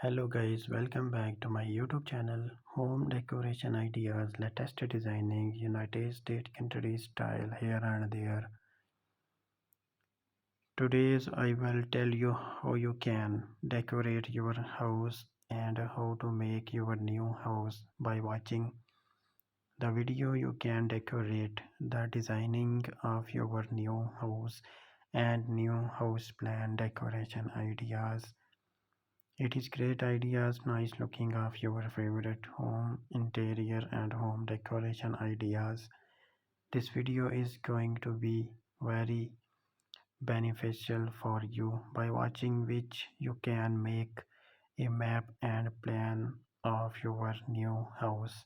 Hello guys, welcome back to my YouTube channel. Home decoration ideas, latest designing, United States country style here and there. Today's I will tell you how you can decorate your house and how to make your new house by watching the video. You can decorate the designing of your new house and new house plan decoration ideas. It is great ideas, nice looking of your favorite home interior and home decoration ideas. This video is going to be very beneficial for you by watching which you can make a map and plan of your new house.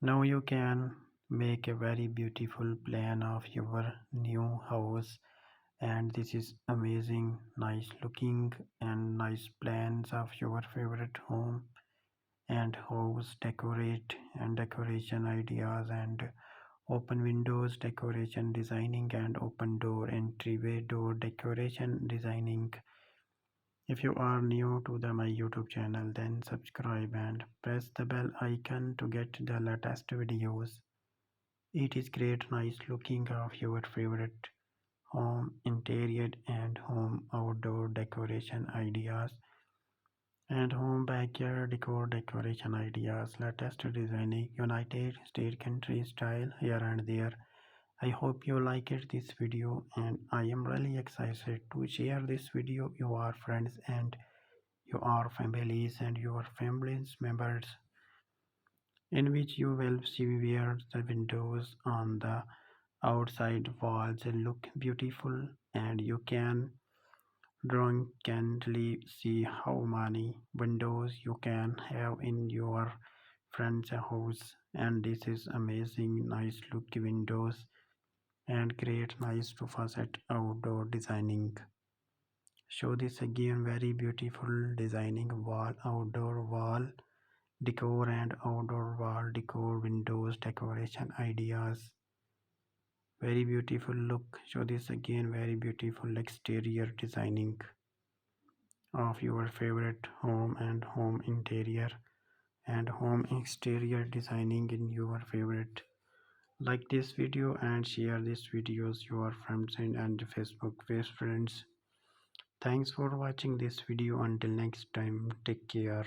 Now you can make a very beautiful plan of your new house, and this is amazing, nice looking and nice plans of your favorite home and house decorate and decoration ideas and open windows decoration designing and open door entryway door decoration designing. If you are new to my YouTube channel, then subscribe and press the bell icon to get the latest videos. It is great nice looking of your favorite home interior and home outdoor decoration ideas and home backyard decor decoration ideas, latest designing, United States country style here and there. I hope you liked this video and I am really excited to share this video your friends and your families and your family's members, in which you will see where the windows on the outside walls look beautiful and you can drunkenly see how many windows you can have in your friend's house. And this is amazing nice look windows and great nice to facet outdoor designing. Show this again very beautiful designing wall outdoor wall decor and outdoor wall decor windows decoration ideas. Very beautiful look. Show this again very beautiful exterior designing of your favorite home and home interior and home exterior designing in your favorite. Like this video and share this videos your friends and Facebook best friends. Thanks for watching this video. Until next time, take care.